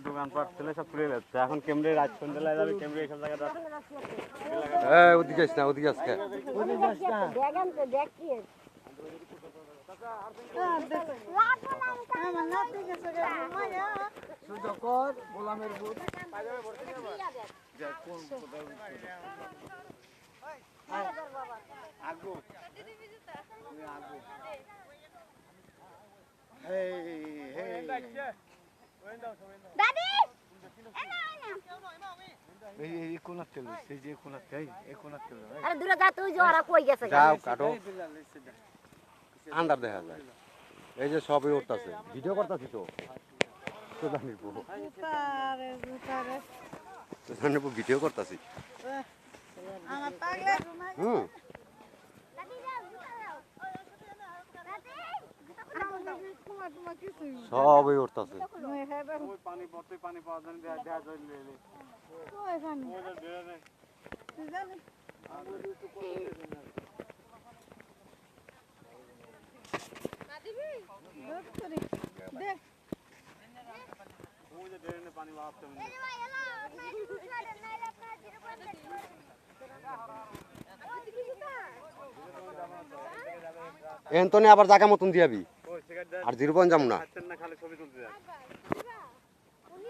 দোকানপাট ছেলে সব তুলে যাচ্ছে এখন কেমনে রাত সন্ধ্যাবেলা যাবে কেমনে এইসব জায়গাটা ওদিকে আসনা ওদিকে আসকে গোলামের বুট আন্ডার দেখা যায় এই যে সবই উঠতেছে ভিডিও করতেছি তো ভিডিও করতেছি হুম সবই উঠতেছে পানি পড়তে পানি পাওয়া যায় দেখা যায় পানি এন্তনে আবার জায়গা মতন দিয়াবি আর 0 পয়েন্ট যাম না খালি ছবি তুলতে যায়